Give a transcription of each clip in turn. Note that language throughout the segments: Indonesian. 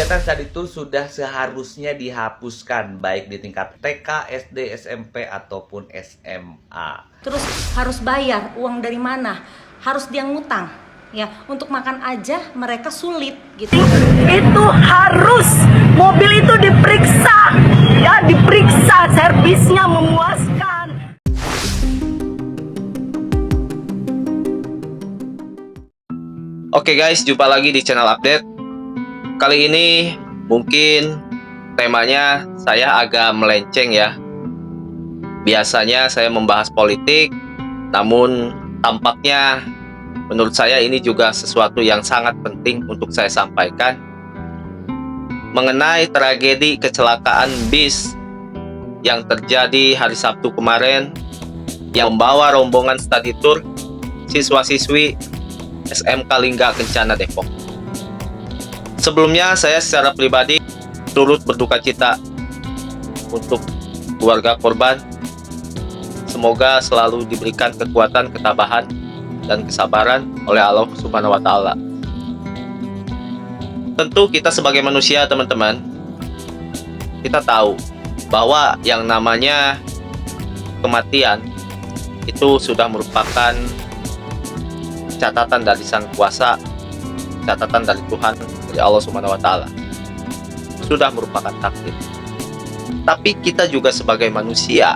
Kegiatan study tour sudah seharusnya dihapuskan baik di tingkat TK, SD, SMP ataupun SMA. Terus harus bayar uang dari mana? Harus dia ngutang. Ya, untuk makan aja mereka sulit gitu. Itu harus mobil itu diperiksa, ya diperiksa, servisnya memuaskan. Oke guys, jumpa lagi di channel update. Kali ini mungkin temanya saya agak melenceng ya. Biasanya saya membahas politik, namun tampaknya menurut saya ini juga sesuatu yang sangat penting untuk saya sampaikan mengenai tragedi kecelakaan bis yang terjadi hari Sabtu kemarin yang membawa rombongan study tour siswa-siswi SMK Lingga Kencana Depok. Sebelumnya saya secara pribadi turut berduka cita untuk keluarga korban. Semoga selalu diberikan kekuatan, ketabahan, dan kesabaran oleh Allah Subhanahu wa Ta'ala. Tentu kita sebagai manusia, teman-teman, kita tahu bahwa yang namanya kematian itu sudah merupakan catatan dari Sang Kuasa, catatan dari Tuhan, dari Allah Subhanahu wa Ta'ala. Sudah merupakan takdir. Tapi kita juga sebagai manusia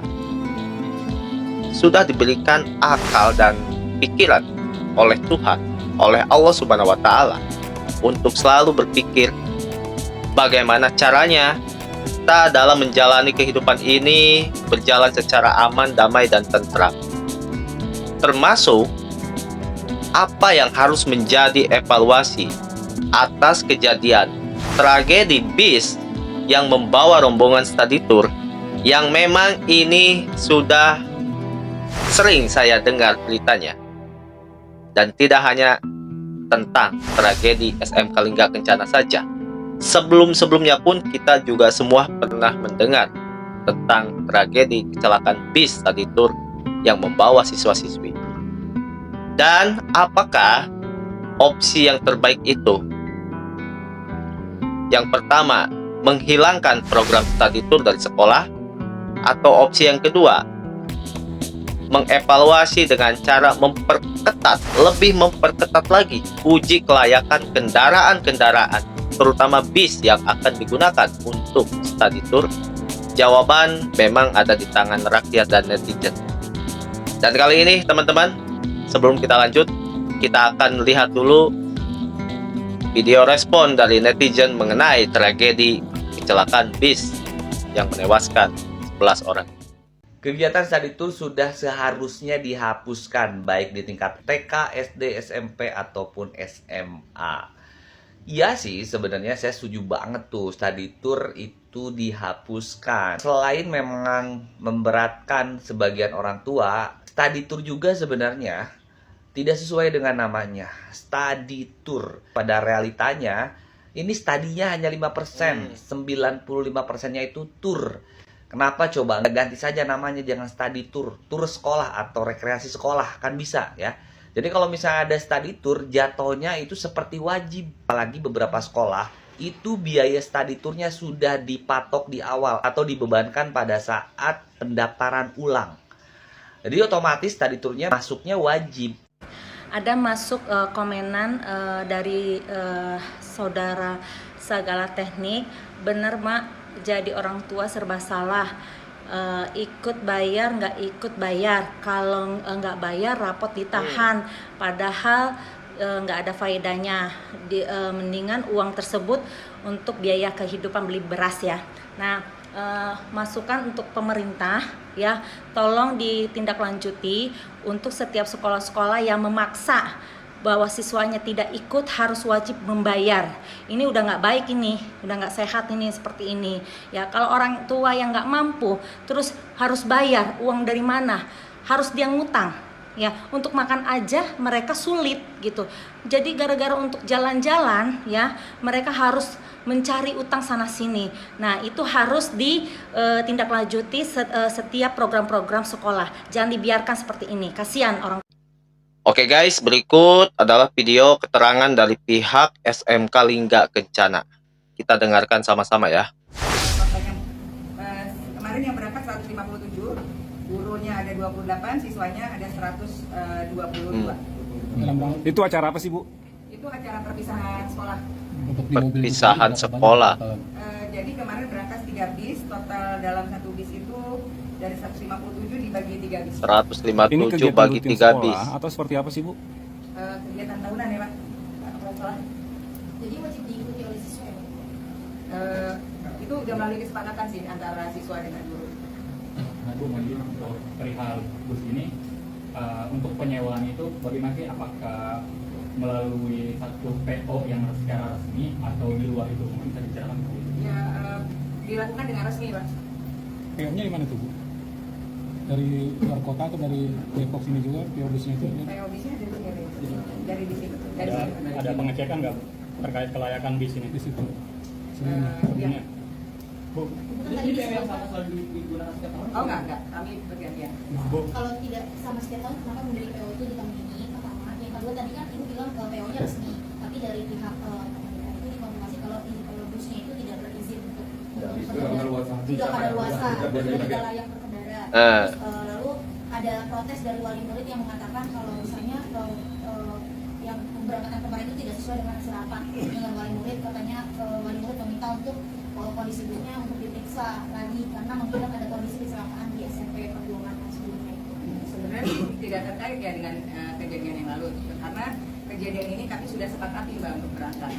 sudah diberikan akal dan pikiran oleh Tuhan, oleh Allah Subhanahu wa Ta'ala untuk selalu berpikir bagaimana caranya kita dalam menjalani kehidupan ini berjalan secara aman, damai, dan tentram. Termasuk apa yang harus menjadi evaluasi atas kejadian tragedi bis yang membawa rombongan study tour yang memang ini sudah sering saya dengar beritanya. Dan tidak hanya tentang tragedi SMK Lingga Kencana saja. Sebelum-sebelumnya pun kita juga semua pernah mendengar tentang tragedi kecelakaan bis study tour yang membawa siswa-siswi. Dan apakah opsi yang terbaik itu? Yang pertama, menghilangkan program study tour dari sekolah, atau opsi yang kedua, mengevaluasi dengan cara lebih memperketat lagi uji kelayakan kendaraan-kendaraan, terutama bis yang akan digunakan untuk study tour. Jawaban memang ada di tangan rakyat dan netizen. Dan kali ini teman-teman, sebelum kita lanjut, kita akan lihat dulu video respon dari netizen mengenai tragedi kecelakaan bis yang menewaskan 11 orang. Kegiatan study tour sudah seharusnya dihapuskan baik di tingkat TK, SD, SMP ataupun SMA. Iya sih, sebenarnya saya setuju banget tuh study tour itu dihapuskan. Selain memang memberatkan sebagian orang tua, study tour juga sebenarnya tidak sesuai dengan namanya, study tour. Pada realitanya, ini studinya hanya 5%, 95%-nya itu tour. Kenapa coba nggak ganti saja namanya, jangan study tour, tur sekolah atau rekreasi sekolah, kan bisa ya. Jadi kalau misalnya ada study tour, jatuhnya itu seperti wajib. Apalagi beberapa sekolah, itu biaya study tournya sudah dipatok di awal atau dibebankan pada saat pendaftaran ulang. Jadi otomatis study tournya masuknya wajib. Ada masuk komenan dari saudara Sagala Teknik, bener mak, jadi orang tua serba salah, ikut bayar nggak ikut bayar, kalau nggak bayar rapot ditahan, padahal nggak ada faedahnya, mendingan uang tersebut untuk biaya kehidupan beli beras ya. Nah, masukan untuk pemerintah ya, tolong ditindaklanjuti untuk setiap sekolah-sekolah yang memaksa bahwa siswanya tidak ikut harus wajib membayar. Ini udah nggak baik, ini udah nggak sehat ini seperti ini ya. Kalau orang tua yang nggak mampu terus harus bayar, uang dari mana? Harus dia ngutang ya, untuk makan aja mereka sulit gitu. Jadi gara-gara untuk jalan-jalan ya, mereka harus mencari utang sana sini. Nah, itu harus ditindaklanjuti setiap program-program sekolah. Jangan dibiarkan seperti ini. Kasihan orang. Oke guys, berikut adalah video keterangan dari pihak SMK Lingga Kencana. Kita dengarkan sama-sama ya. Totalnya kemarin yang berangkat 157, gurunya ada 28, siswanya ada 122. Itu acara apa sih, Bu? Itu acara perpisahan sekolah. Perpisahan sekolah. Jadi kemarin berangkat 3 bis, total dalam satu bis itu dari 157 dibagi 3 bis. 157 bagi 3 bis. Atau seperti apa sih, Bu? Kegiatan tahunan ya Pak. Sekolah. Jadi wajib diikuti oleh siswa ya? Itu udah melalui kesepakatan sih antara siswa dengan guru. Nah, Bu, untuk perihal bus ini, untuk penyewaan itu bagaimana sih? Apakah melalui satu PO yang secara resmi atau di luar itu? Mungkin bisa dibicarakan? Ya, dilakukan dengan resmi Pak. PO-nya di mana tuh, Bu? Dari luar kota atau dari Depok sini juga PO busnya itu? PO bisnya ada di sini. Dari di situ. Dari Ada, sini. ada pengecekan nggak, Bu, terkait kelayakan bis ini? Di situ. Sebelumnya. Bu, Tadi disebut, Oh enggak, kami bergantian. Bu, kalau tidak sama setiap tahun, kenapa memilih PO itu di tahun ini? Pertama, yang kedua tadi kan Ibu bilang PO-nya resmi, tapi dari pihak pemerintah itu dikonfirmasi kalau busnya itu tidak berizin untuk sudah kadaluarsa, sudah tidak layak berkendara. Terus, lalu ada protes dari wali murid yang mengatakan kalau misalnya yang pemberangkatan kemarin itu tidak sesuai dengan hasil rapat dengan wali murid, katanya wali murid meminta untuk kondisi busnya untuk diperiksa lagi karena mungkin ada kondisi kecelakaan di SMP Perjuangan sebelumnya itu. Sebenarnya tidak terkait ya dengan kejadian yang lalu, karena kejadian ini kami sudah sepakati Mbak untuk berangkat.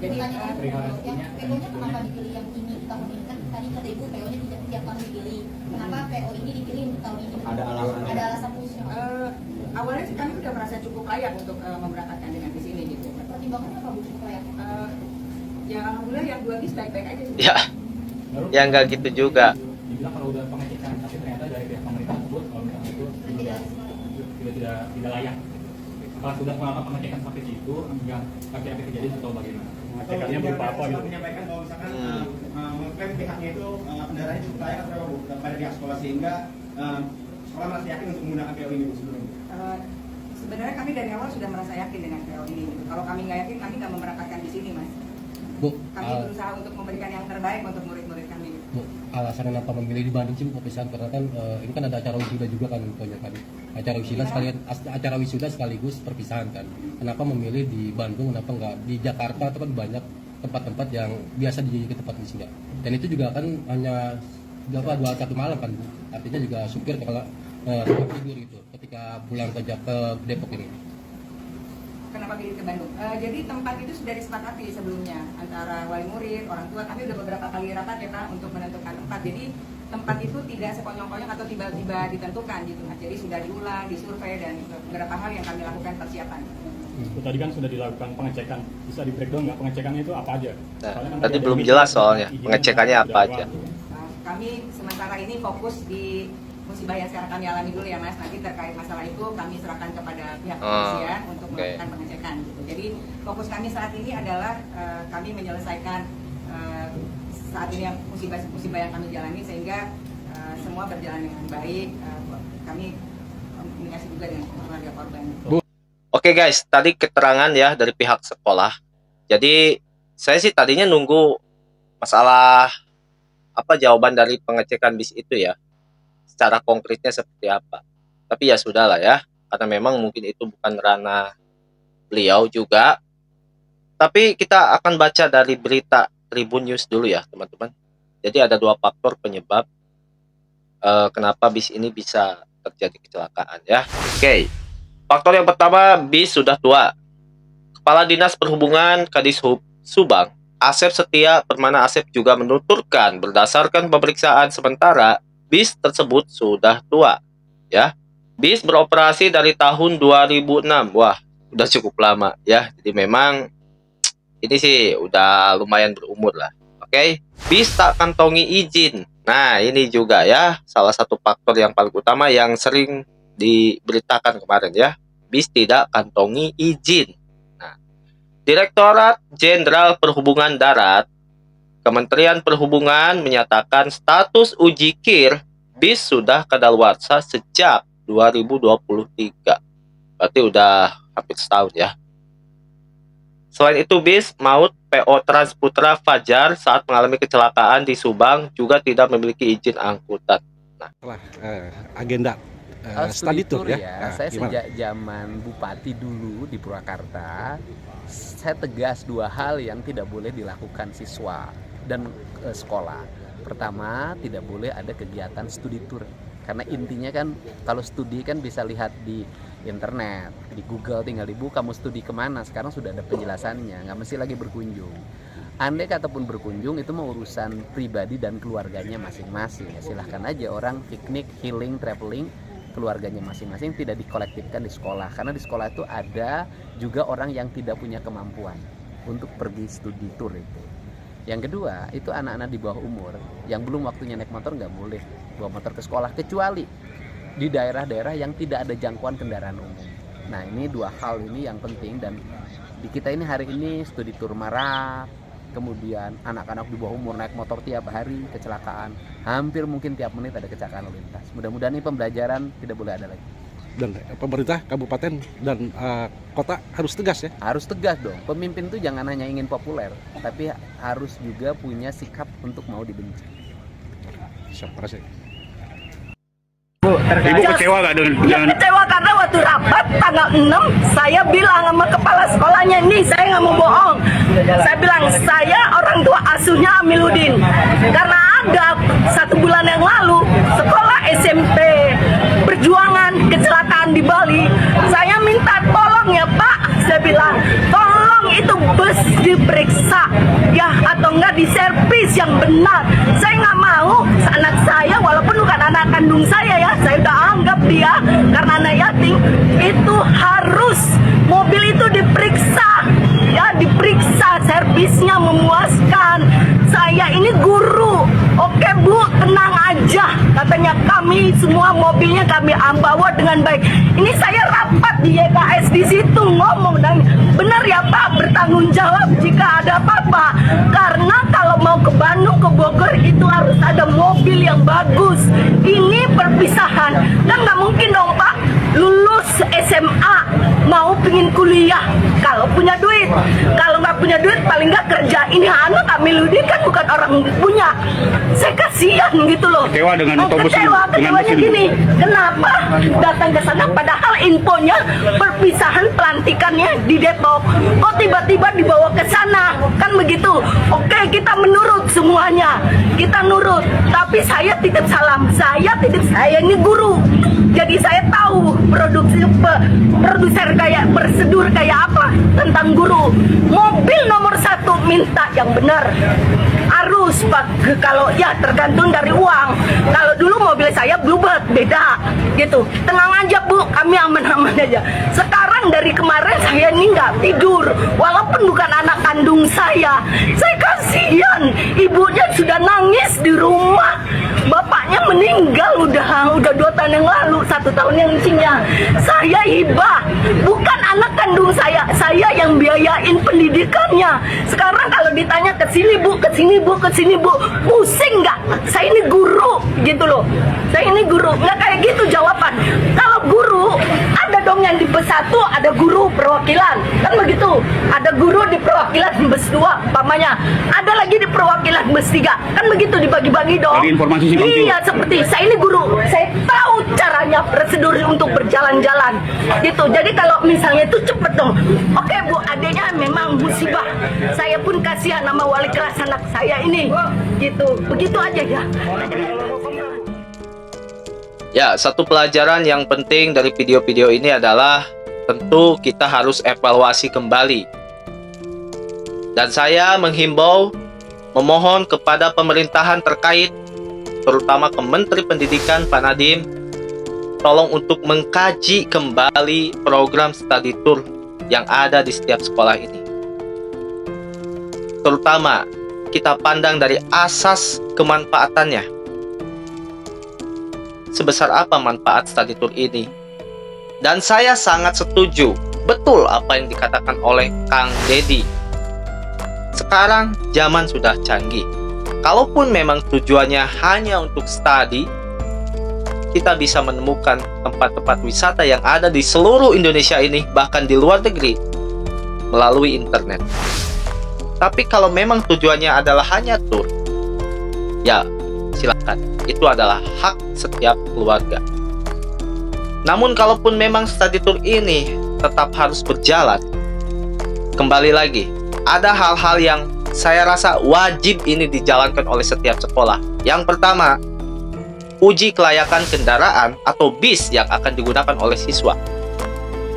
Jadi Pertanyaan yang PO-nya kenapa dipilih yang ini di tahun ini? Kan tadi kata Ibu PO-nya tidak tiap tahun dipilih. Kenapa PO ini dipilih untuk tahun ini? Ada alasan khususnya? awalnya sih kami sudah merasa cukup layak untuk memberangkatkan dengan bis ini gitu. Pertimbangannya apa Bu cukup layak? Ya alhamdulillah yang 2 bis baik-baik aja sih. Ya, ya nggak gitu juga. dibilang kalau udah pengecekan, tapi ternyata dari pihak pemerintah tersebut kalau misalnya itu tidak layak. Apakah sudah melakukan pengecekan sampai situ, enggak kaki-kaki kejadian atau bagaimana? Pengecekannya berupa apa gitu? Menyampaikan bahwa misalkan mengklaim pihaknya itu kendaraannya cukup layak atau Bu pada pihak sekolah, sehingga sekolah merasa yakin untuk menggunakan PO ini Bu sebelumnya. Sebenarnya kami dari awal sudah merasa yakin dengan PO ini. Gitu. Kalau kami nggak yakin, kami nggak memberangkatkan di sini, Mas. Bu, Kami berusaha untuk memberikan yang terbaik untuk murid-murid kami. Bu, alasan kenapa memilih di Bandung sih Bu perpisahan, karena kan ini kan ada acara wisuda juga kan infonya kan. Acara wisuda sekaligus perpisahan kan. Kenapa memilih di Bandung, kenapa nggak di Jakarta? Itu kan banyak tempat-tempat yang biasa dijadikan tempat wisuda. Dan itu juga kan hanya 2 malam kan Bu. Artinya juga supir kalau tidur gitu ketika pulang ke Depok ini. Kenapa pilih ke Bandung? Jadi tempat itu sudah disepakati sebelumnya antara wali murid, orang tua. Kami udah beberapa kali rapat ya Pak untuk menentukan tempat. Jadi tempat itu tidak sekonyong-konyong atau tiba-tiba ditentukan gitu Mas. Jadi sudah diulang, disurvei dan beberapa hal yang kami lakukan persiapan. Tadi kan sudah dilakukan pengecekan, bisa di breakdown nggak pengecekannya itu apa aja? Nah, Kan tadi ada belum izin jelas untuk soalnya izin pengecekannya yang apa aja. Kami sementara ini fokus di musibah yang sekarang kami alami dulu ya Mas. Nanti terkait masalah itu kami serahkan kepada pihak kepolisian untuk melakukan pengecekan gitu. Jadi fokus kami saat ini adalah kami menyelesaikan saat ini yang musibah yang kami jalani sehingga semua berjalan dengan baik. Kami komunikasi juga dengan keluarga korban. Oke guys, tadi keterangan ya dari pihak sekolah. Jadi saya sih tadinya nunggu masalah apa jawaban dari pengecekan bis itu ya, secara konkretnya seperti apa. Tapi ya sudahlah ya, karena memang mungkin itu bukan ranah beliau juga. Tapi kita akan baca dari berita Tribun News dulu ya teman-teman. Jadi ada 2 faktor penyebab kenapa bis ini bisa terjadi kecelakaan ya. Oke. Faktor yang pertama, bis sudah tua. Kepala Dinas Perhubungan Kadishub Subang, Asep Setia Permana Asep juga menuturkan berdasarkan pemeriksaan sementara bis tersebut sudah tua. Ya, bis beroperasi dari tahun 2006. Wah, udah cukup lama ya. Jadi memang ini sih udah lumayan berumur lah. Oke, bis tak kantongi izin. Nah, ini juga ya salah satu faktor yang paling utama yang sering diberitakan kemarin ya. Bis tidak kantongi izin. Nah, Direktorat Jenderal Perhubungan Darat, Kementerian Perhubungan menyatakan status uji KIR bis sudah kadaluarsa sejak 2023. Berarti udah hampir setahun ya. Selain itu, bis maut PO Trans Putra Fajar saat mengalami kecelakaan di Subang juga tidak memiliki izin angkutan. Agenda study tour ya. Saya sejak zaman Bupati dulu di Purwakarta, saya tegas dua hal yang tidak boleh dilakukan siswa dan sekolah. Pertama, tidak boleh ada kegiatan studi tour. Karena intinya kan kalau studi kan bisa lihat di internet, di Google tinggal dibuka mau studi kemana, sekarang sudah ada penjelasannya, nggak mesti lagi berkunjung. Andai katapun berkunjung itu mau urusan pribadi dan keluarganya masing-masing, ya silahkan aja orang piknik, healing, traveling, keluarganya masing-masing, tidak dikolektifkan di sekolah. Karena di sekolah itu ada juga orang yang tidak punya kemampuan untuk pergi studi tour itu. Yang kedua, itu anak-anak di bawah umur yang belum waktunya naik motor nggak boleh bawa motor ke sekolah, kecuali di daerah-daerah yang tidak ada jangkauan kendaraan umum. Nah, ini dua hal ini yang penting, dan di kita ini hari ini studi tour marak, kemudian anak-anak di bawah umur naik motor tiap hari, kecelakaan, hampir mungkin tiap menit ada kecelakaan lalu lintas. Mudah-mudahan ini pembelajaran tidak boleh ada lagi. Dan pemerintah kabupaten dan kota harus tegas ya. Harus tegas dong. Pemimpin itu jangan hanya ingin populer, tapi harus juga punya sikap untuk mau dibenci. Siap, terima kasih. Ibu kecewa nggak Ya kecewa karena waktu rapat tanggal 6 saya bilang sama kepala sekolahnya, ini saya nggak mau bohong. Saya bilang saya orang tua asuhnya Amiluddin. Karena ada 1 bulan yang lalu sekolah SMP Perjuangan kecelakaan di Bali. Saya minta tolong ya Pak, saya bilang tolong itu bus diperiksa ya, atau enggak diservis yang benar. Saya nggak mau anak saya, walaupun bukan anak kandung saya ya, saya udah anggap dia karena anak yatim, itu harus mobil itu diperiksa ya, diperiksa servisnya memuaskan. Saya ini guru, oke Bu, tenang aja, katanya kami semua mobilnya kami bawa dengan baik. Ini saya rapat di YKS di situ ngomong, dan benar ya Pak, bertanggung jawab jika ada apa-apa. Karena kalau mau ke Bandung, ke Bogor itu harus ada mobil yang bagus. Ini perpisahan, kan nggak mungkin dong Pak, lulus SMA mau pingin kuliah kalau punya duit. Kalau nggak punya duit paling nggak kerja. Ini anak Amiluddin kan bukan orang punya. Saya kasihan gitu loh. Kecewa dengan otobus ini. Kecewanya gini, kenapa datang ke sana padahal infonya perpisahan pelantikannya di Depok, kok tiba-tiba dibawa ke sana, kan begitu. Oke, kita menurut semuanya, kita nurut, tapi saya titip salam, saya ini guru, jadi saya tahu produser kayak prosedur kayak apa tentang guru. Mobil nomor 1 minta yang benar, harus Pak, kalau ya tergantung dari uang. Kalau dulu mobil saya Bluebird beda gitu, tenang aja Bu, kami aman-aman aja. Sekarang dari kemarin saya ini nggak tidur, walaupun bukan anak kandung saya kasihan, ibunya sudah nangis di rumah, bapaknya meninggal udah 2 tahun yang lalu, 1 tahun yang isinya. Saya hibah, bukan anak kandung saya yang biayain pendidikannya. Sekarang kalau ditanya ke sini Bu, ke sini Bu, ke sini Bu, pusing nggak? Saya ini guru gitu loh, saya ini guru, nggak kayak gitu jawaban. Kalau guru ada dong yang di bus 1 ada guru perwakilan, kan begitu. Ada guru di perwakilan bus 2 umpamanya, ada lagi di perwakilan bus 3, kan begitu dibagi-bagi dong. Iya, seperti saya ini guru, saya tahu caranya prosedur untuk berjalan-jalan gitu. Jadi kalau misalnya itu cepet dong. Oke Bu, adanya memang musibah, saya pun kasihan sama wali kelas anak saya ini gitu. Begitu aja ya. Ya, satu pelajaran yang penting dari video-video ini adalah tentu kita harus evaluasi kembali. Dan saya menghimbau, memohon kepada pemerintahan terkait, terutama ke Menteri Pendidikan Pak Nadiem, tolong untuk mengkaji kembali program study tour yang ada di setiap sekolah ini. Terutama kita pandang dari asas kemanfaatannya. Sebesar apa manfaat study tour ini? Dan saya sangat setuju, betul apa yang dikatakan oleh Kang Dedi. Sekarang zaman sudah canggih. Kalaupun memang tujuannya hanya untuk studi, kita bisa menemukan tempat-tempat wisata yang ada di seluruh Indonesia ini, bahkan di luar negeri, melalui internet. Tapi kalau memang tujuannya adalah hanya tur, ya silakan. Itu adalah hak setiap keluarga. Namun kalaupun memang study tour ini tetap harus berjalan, kembali lagi, ada hal-hal yang saya rasa wajib ini dijalankan oleh setiap sekolah. Yang pertama, uji kelayakan kendaraan atau bis yang akan digunakan oleh siswa.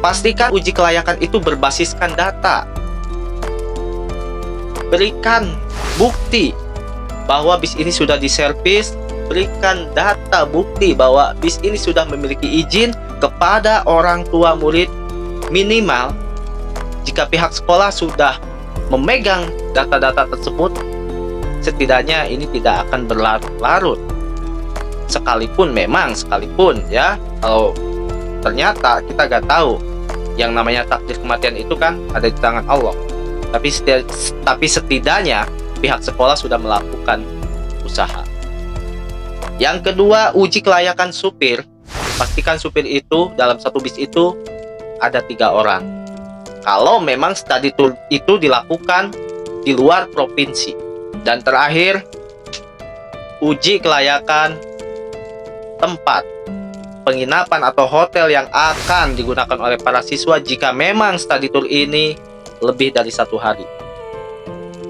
Pastikan uji kelayakan itu berbasiskan data. Berikan bukti bahwa bis ini sudah diservis, berikan data bukti bahwa bis ini sudah memiliki izin kepada orang tua murid. Minimal jika pihak sekolah sudah memegang data-data tersebut, setidaknya ini tidak akan berlarut-larut. Sekalipun ya, kalau ternyata kita gak tahu, yang namanya takdir kematian itu kan ada di tangan Allah. Tapi setidaknya pihak sekolah sudah melakukan usaha. Yang kedua, uji kelayakan supir. Pastikan supir itu dalam satu bis itu ada 3 orang. Kalau memang study tour itu dilakukan di luar provinsi. Dan terakhir, uji kelayakan tempat penginapan atau hotel yang akan digunakan oleh para siswa jika memang study tour ini lebih dari 1 hari.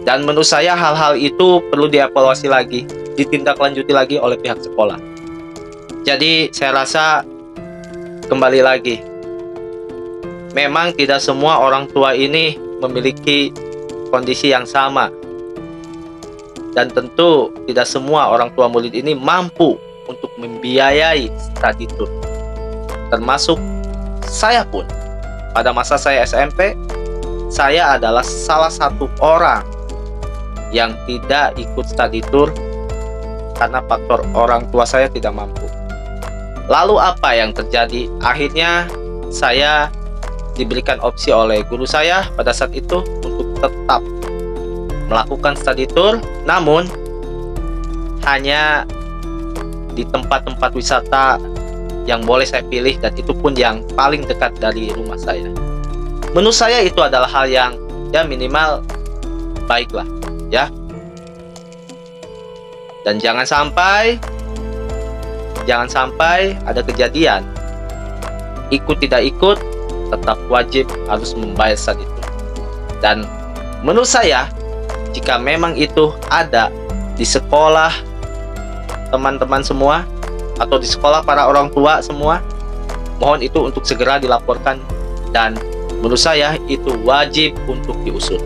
Dan menurut saya hal-hal itu perlu dievaluasi lagi, ditindaklanjuti lagi oleh pihak sekolah. Jadi saya rasa kembali lagi, memang tidak semua orang tua ini memiliki kondisi yang sama. Dan tentu tidak semua orang tua murid ini mampu untuk membiayai study tour. Termasuk saya pun. Pada masa saya SMP, saya adalah salah satu orang yang tidak ikut study tour karena faktor orang tua saya tidak mampu. Lalu apa yang terjadi? Akhirnya saya diberikan opsi oleh guru saya pada saat itu untuk tetap melakukan study tour, namun hanya di tempat-tempat wisata yang boleh saya pilih, dan itu pun yang paling dekat dari rumah saya. Menurut saya itu adalah hal yang ya minimal baiklah ya. Dan jangan sampai ada kejadian ikut tidak ikut tetap wajib harus membayar study tour. Dan menurut saya jika memang itu ada di sekolah teman-teman semua atau di sekolah para orang tua semua, mohon itu untuk segera dilaporkan, dan menurut saya itu wajib untuk diusut.